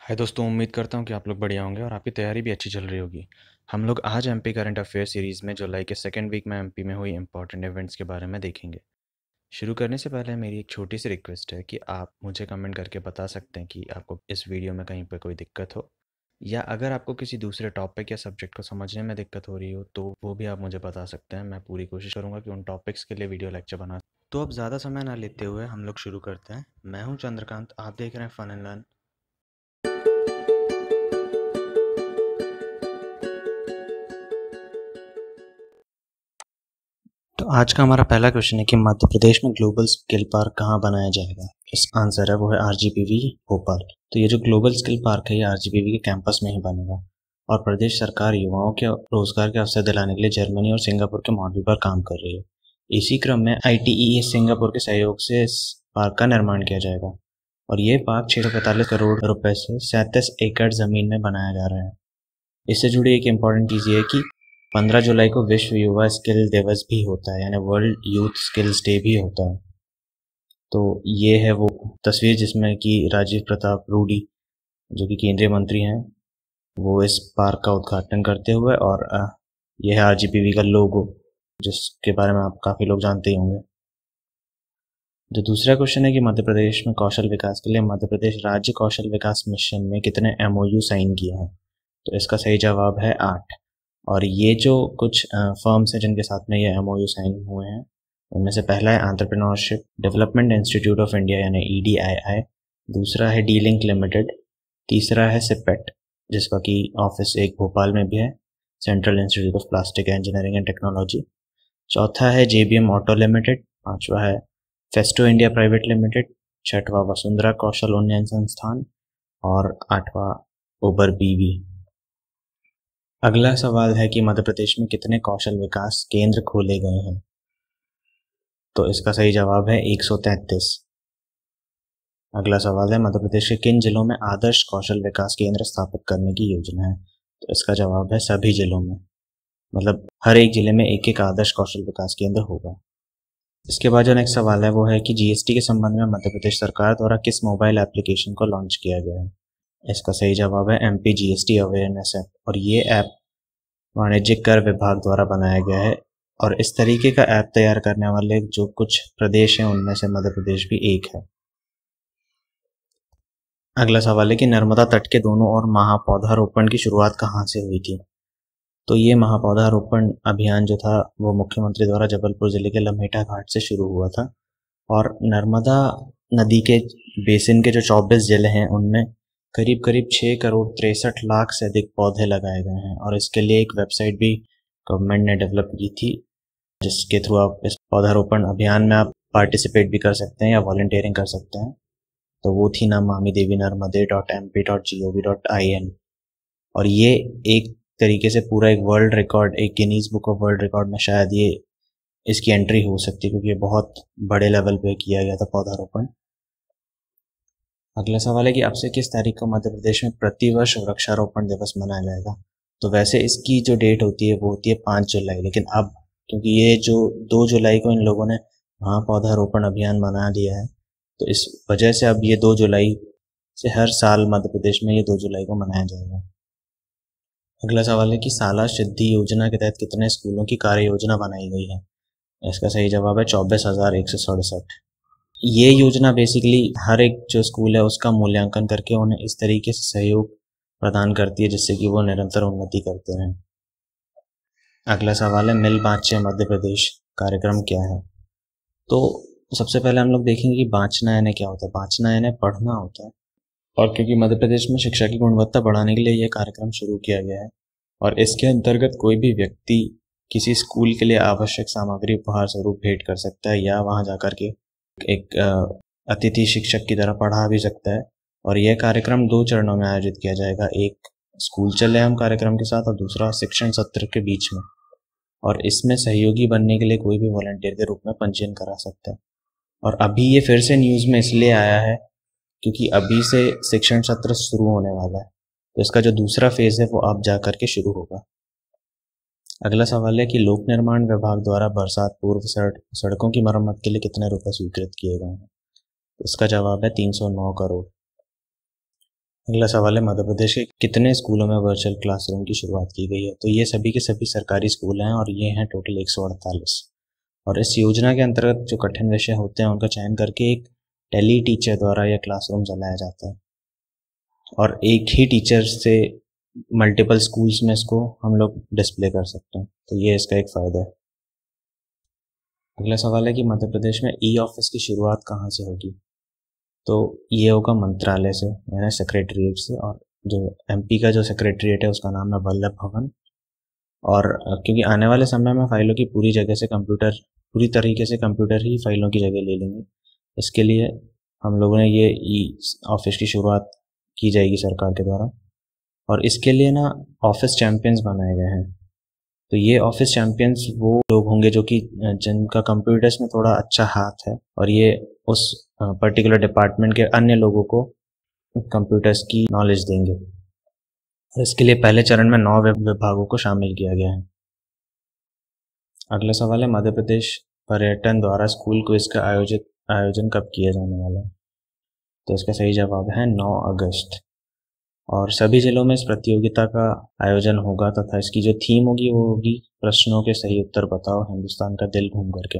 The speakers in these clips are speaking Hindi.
हाय दोस्तों, उम्मीद करता हूँ कि आप लोग बढ़िया होंगे और आपकी तैयारी भी अच्छी चल रही होगी। हम लोग आज एमपी करंट अफेयर सीरीज़ में जुलाई के सेकेंड वीक में एमपी में हुई इंपॉर्टेंट इवेंट्स के बारे में देखेंगे। शुरू करने से पहले मेरी एक छोटी सी रिक्वेस्ट है कि आप मुझे कमेंट करके बता सकते हैं कि आपको इस वीडियो में कहीं पर कोई दिक्कत हो, या अगर आपको किसी दूसरे टॉपिक या सब्जेक्ट को समझने में दिक्कत हो रही हो तो वो भी आप मुझे बता सकते हैं। मैं पूरी कोशिश करूँगा कि उन टॉपिक्स के लिए वीडियो लेक्चर बना। तो अब ज़्यादा समय ना लेते हुए हम लोग शुरू करते हैं। मैं हूँ चंद्रकांत, आप देख रहे हैं फन एंड लर्न। तो आज का हमारा पहला क्वेश्चन है कि मध्य प्रदेश में ग्लोबल स्किल पार्क कहाँ बनाया जाएगा। इसका आंसर है वो है आरजीपीवी भोपाल। तो ये जो ग्लोबल स्किल पार्क है ये आरजीपीवी के कैंपस में ही बनेगा और प्रदेश सरकार युवाओं के रोजगार के अवसर दिलाने के लिए जर्मनी और सिंगापुर के मॉडल पर काम कर रही है। इसी क्रम में आईटीईए सिंगापुर के सहयोग से इस पार्क का निर्माण किया जाएगा और ये पार्क 645 करोड़ रुपए से 37 एकड़ जमीन में बनाया जा रहा है। इससे जुड़ी एक इम्पॉर्टेंट चीज़ ये है कि 15 जुलाई को विश्व युवा स्किल दिवस भी होता है, यानी वर्ल्ड यूथ स्किल्स डे भी होता है। तो ये है वो तस्वीर जिसमें कि राजीव प्रताप रूडी जो कि केंद्रीय मंत्री हैं वो इस पार्क का उद्घाटन करते हुए, और ये है आरजीपीवी का लोगो जिसके बारे में आप काफ़ी लोग जानते ही होंगे। जो दूसरा क्वेश्चन है कि मध्य प्रदेश में कौशल विकास के लिए मध्य प्रदेश राज्य कौशल विकास मिशन में कितने एमओयू साइन किए हैं। तो इसका सही जवाब है 8। और ये जो कुछ फर्म्स हैं जिनके साथ में ये एमओयू साइन हुए हैं उनमें से पहला है entrepreneurship development institute of India यानी ईडीआईआई, दूसरा है डी लिंक लिमिटेड, तीसरा है सिपेट जिसका कि ऑफिस एक भोपाल में भी है, central institute of plastic engineering and technology, चौथा है जेबीएम ऑटो लिमिटेड, पांचवा है फेस्टो इंडिया प्राइवेट लिमिटेड, छठवां वसुंधरा कौशल उन्नयन संस्थान और आठवां उबर बीवी। अगला सवाल है कि मध्य प्रदेश में कितने कौशल विकास केंद्र खोले गए हैं। तो इसका सही जवाब है 133। अगला सवाल है मध्य प्रदेश के किन जिलों में आदर्श कौशल विकास केंद्र स्थापित करने की योजना है। तो इसका जवाब है सभी जिलों में, मतलब हर एक जिले में एक एक आदर्श कौशल विकास केंद्र होगा। इसके बाद जो नेक्स्ट सवाल है वो है कि जीएसटी के संबंध में मध्य प्रदेश सरकार द्वारा किस मोबाइल एप्लीकेशन को लॉन्च किया गया है। इसका सही जवाब है एमपी जीएसटी अवेयरनेस ऐप, और ये ऐप वाणिज्यिक कर विभाग द्वारा बनाया गया है और इस तरीके का ऐप तैयार करने वाले जो कुछ प्रदेश हैं उनमें से मध्य प्रदेश भी एक है। अगला सवाल है कि नर्मदा तट के दोनों ओर महापौधारोपण की शुरुआत कहाँ से हुई थी। तो ये महापौधारोपण अभियान जो था वो मुख्यमंत्री द्वारा जबलपुर जिले के लम्हेटा घाट से शुरू हुआ था और नर्मदा नदी के बेसिन के जो 24 जिले हैं उनमें करीब करीब 6 करोड़ 63 लाख से अधिक पौधे लगाए गए हैं और इसके लिए एक वेबसाइट भी गवर्नमेंट ने डेवलप की थी जिसके थ्रू आप इस पौधारोपण अभियान में आप पार्टिसिपेट भी कर सकते हैं या वॉलंटियरिंग कर सकते हैं। तो वो थी नमामि देवी नर्मदे .mp.gov.in, और ये एक तरीके से पूरा एक वर्ल्ड रिकॉर्ड, एक Guinness book of world record में शायद ये इसकी एंट्री हो सकती है क्योंकि ये बहुत बड़े लेवल पे किया गया था पौधारोपण। अगला सवाल है कि अब से किस तारीख को मध्य प्रदेश में प्रतिवर्ष वृक्षारोपण दिवस मनाया जाएगा। तो वैसे इसकी जो डेट होती है वो होती है 5 जुलाई, लेकिन अब क्योंकि ये जो 2 जुलाई को इन लोगों ने वहाँ पौधारोपण अभियान मना लिया है तो इस वजह से अब ये 2 जुलाई से हर साल मध्य प्रदेश में ये 2 जुलाई को मनाया जाएगा। अगला सवाल है कि साला सिद्धि योजना के तहत कितने स्कूलों की कार्य योजना बनाई गई है। इसका सही जवाब है 24,167। ये योजना बेसिकली हर एक जो स्कूल है उसका मूल्यांकन करके उन्हें इस तरीके से सहयोग प्रदान करती है जिससे कि वो निरंतर उन्नति करते हैं। अगला सवाल है मिल बाँचे मध्य प्रदेश कार्यक्रम क्या है। तो सबसे पहले हम लोग देखेंगे कि बाँचना यानी क्या होता है। बाँचना यानी पढ़ना होता है, और क्योंकि मध्य प्रदेश में शिक्षा की गुणवत्ता बढ़ाने के लिए यह कार्यक्रम शुरू किया गया है और इसके अंतर्गत कोई भी व्यक्ति किसी स्कूल के लिए आवश्यक सामग्री उपहार स्वरूप भेंट कर सकता है या वहां जाकर के एक अतिथि शिक्षक की तरह पढ़ा भी सकता है। और यह कार्यक्रम 2 चरणों में आयोजित किया जाएगा, एक स्कूल चले हम कार्यक्रम के साथ और दूसरा शिक्षण सत्र के बीच में, और इसमें सहयोगी बनने के लिए कोई भी वॉलंटियर के रूप में पंजीयन करा सकता है। और अभी ये फिर से न्यूज़ में इसलिए आया है क्योंकि अभी से शिक्षण सत्र शुरू होने वाला है, तो इसका जो दूसरा फेज है वो अब जा करके शुरू होगा। अगला सवाल है कि लोक निर्माण विभाग द्वारा बरसात पूर्व सड़कों की मरम्मत के लिए कितने रुपए स्वीकृत किए गए हैं। इसका जवाब है 309 करोड़। अगला सवाल है मध्य प्रदेश के कितने स्कूलों में वर्चुअल क्लासरूम की शुरुआत की गई है। तो ये सभी के सभी सरकारी स्कूल हैं और ये हैं टोटल 148। और इस योजना के अंतर्गत जो कठिन विषय होते हैं उनका चयन करके एक टेली टीचर द्वारा यह क्लासरूम चलाया जाता है और एक ही टीचर से मल्टीपल स्कूल्स में इसको हम लोग डिस्प्ले कर सकते हैं। तो ये इसका एक फ़ायदा है। अगला सवाल है कि मध्य प्रदेश में ई ऑफिस की शुरुआत कहाँ से होगी। तो ये होगा मंत्रालय से, यानी सेक्रेटरीट से। और जो एमपी का जो सेक्रेटरीट है उसका नाम है वल्लभ भवन। और क्योंकि आने वाले समय में फाइलों की पूरी तरीके से कंप्यूटर ही फाइलों की जगह ले लेंगे, इसके लिए हम लोगों ने ये ई ऑफिस की शुरुआत की जाएगी सरकार के द्वारा। और इसके लिए ना ऑफिस चैंपियंस बनाए गए हैं। तो ये ऑफिस चैंपियंस वो लोग होंगे जो कि जिनका कंप्यूटर्स में थोड़ा अच्छा हाथ है और ये उस पर्टिकुलर डिपार्टमेंट के अन्य लोगों को कंप्यूटर्स की नॉलेज देंगे। और इसके लिए पहले चरण में 9 विभागों को शामिल किया गया है। अगला सवाल है मध्य प्रदेश पर्यटन द्वारा स्कूल क्विज का आयोजन कब किया जाने वाला है। तो इसका सही जवाब है 9 अगस्त। और सभी जिलों में इस प्रतियोगिता का आयोजन होगा तथा इसकी जो थीम होगी वो होगी प्रश्नों के सही उत्तर बताओ, हिंदुस्तान का दिल घूम करके।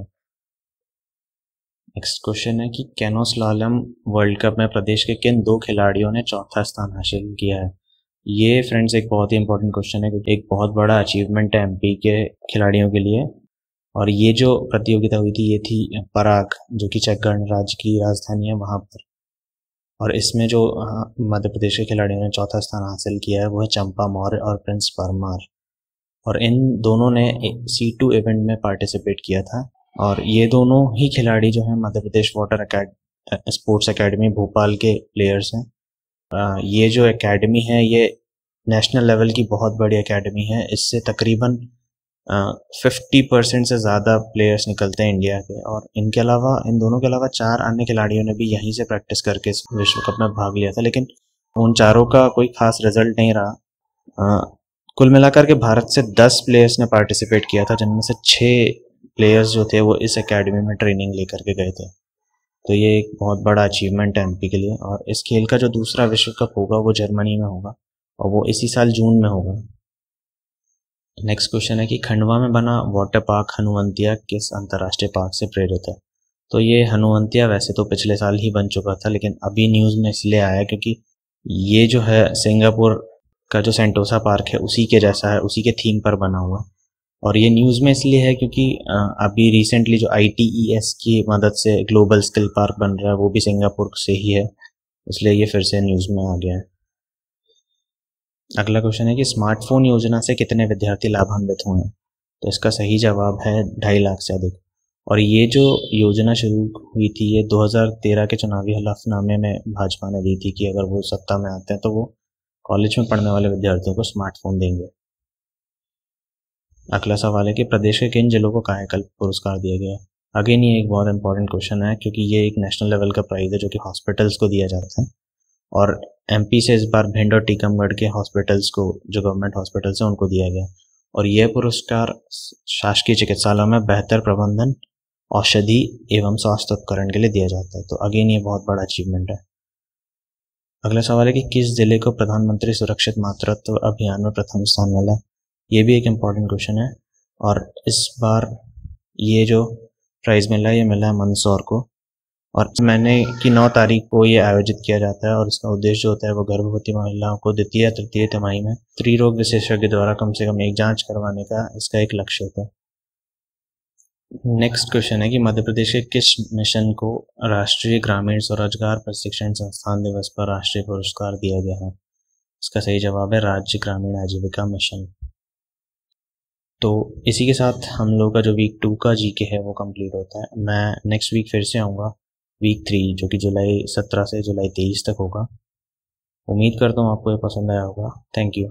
नेक्स्ट क्वेश्चन है कि कैनो स्लालम वर्ल्ड कप में प्रदेश के किन 2 खिलाड़ियों ने चौथा स्थान हासिल किया है। ये फ्रेंड्स एक बहुत ही इंपॉर्टेंट क्वेश्चन है क्योंकि एक बहुत बड़ा अचीवमेंट है एमपी के खिलाड़ियों के लिए। और ये जो प्रतियोगिता हुई थी ये थी पराग, जो कि चेक गणराज्य की राजधानी है, वहाँ पर। और इसमें जो मध्य प्रदेश के खिलाड़ियों ने चौथा स्थान हासिल किया है वो है चंपा मौर्य और प्रिंस परमार। और इन दोनों ने C2 इवेंट में पार्टिसिपेट किया था। और ये दोनों ही खिलाड़ी जो हैं Madhya Pradesh water sports academy Bhopal के प्लेयर्स हैं। ये जो एकेडमी है ये नेशनल लेवल की बहुत बड़ी एकेडमी है। इससे तकरीबन 50% से ज़्यादा प्लेयर्स निकलते हैं इंडिया के। और इन दोनों के अलावा 4 अन्य खिलाड़ियों ने भी यहीं से प्रैक्टिस करके इस विश्व कप में भाग लिया था, लेकिन उन चारों का कोई खास रिजल्ट नहीं रहा। कुल मिलाकर के भारत से 10 प्लेयर्स ने पार्टिसिपेट किया था, जिनमें से 6 प्लेयर्स जो थे वो इस एकेडमी में ट्रेनिंग लेकर के गए थे। तो ये एक बहुत बड़ा अचीवमेंट है एमपी के लिए। और इस खेल का जो दूसरा विश्व कप होगा वो जर्मनी में होगा और वो इसी साल जून में होगा। नेक्स्ट क्वेश्चन है कि खंडवा में बना वाटर पार्क हनुवंतिया किस अंतर्राष्ट्रीय पार्क से प्रेरित है। तो ये हनुवंतिया वैसे तो पिछले साल ही बन चुका था, लेकिन अभी न्यूज़ में इसलिए आया क्योंकि ये जो है सिंगापुर का जो सेंटोसा पार्क है उसी के जैसा है, उसी के थीम पर बना हुआ। और ये न्यूज़ में इसलिए है क्योंकि अभी रिसेंटली जो ITES की मदद से ग्लोबल स्किल पार्क बन रहा है वो भी सिंगापुर से ही है, इसलिए ये फिर से न्यूज़ में आ गया है। अगला क्वेश्चन है कि स्मार्टफोन योजना से कितने विद्यार्थी लाभान्वित हुए हैं। तो इसका सही जवाब है 2.5 लाख से अधिक। और ये जो योजना शुरू हुई थी ये 2013 के चुनावी हलफनामे में भाजपा ने दी थी कि अगर वो सत्ता में आते हैं तो वो कॉलेज में पढ़ने वाले विद्यार्थियों को स्मार्टफोन देंगे। अगला सवाल है कि प्रदेश के किन जिलों को कायाकल्प पुरस्कार दिया गया। अगेन ये एक बहुत इंपॉर्टेंट क्वेश्चन है क्योंकि ये एक नेशनल लेवल का प्राइज है जो कि हॉस्पिटल्स को दिया जाता है। और एमपी से इस बार भिंड और टीकमगढ़ के हॉस्पिटल्स को, जो गवर्नमेंट हॉस्पिटल्स हैं, उनको दिया गया। और यह पुरस्कार शासकीय चिकित्सालयों में बेहतर प्रबंधन, औषधि एवं स्वास्थ्य उपकरण के लिए दिया जाता है। तो अगेन ये बहुत बड़ा अचीवमेंट है। अगला सवाल है कि किस जिले को प्रधानमंत्री सुरक्षित मातृत्व अभियान में प्रथम स्थान मिला। ये भी एक इम्पॉर्टेंट क्वेश्चन है। और इस बार ये जो प्राइज़ मिला है ये मिला है मंदसौर को। और महीने की 9 तारीख को ये आयोजित किया जाता है और इसका उद्देश्य जो होता है वो गर्भवती महिलाओं को द्वितीय या तृतीय तिमाही में स्त्री रोग विशेषज्ञ द्वारा कम से कम एक जांच करवाने का इसका एक लक्ष्य होता है। नेक्स्ट क्वेश्चन है कि मध्य प्रदेश के किस मिशन को राष्ट्रीय ग्रामीण स्वरोजगार प्रशिक्षण संस्थान दिवस पर राष्ट्रीय पुरस्कार दिया गया है। इसका सही जवाब है राज्य ग्रामीण आजीविका मिशन। तो इसी के साथ हम लोग का जो वीक 2 का जीके है वो कंप्लीट होता है। मैं नेक्स्ट वीक फिर से आऊँगा, वीक 3 जो कि जुलाई 17 से जुलाई 23 तक होगा। उम्मीद करता हूँ आपको ये पसंद आया होगा। Thank you.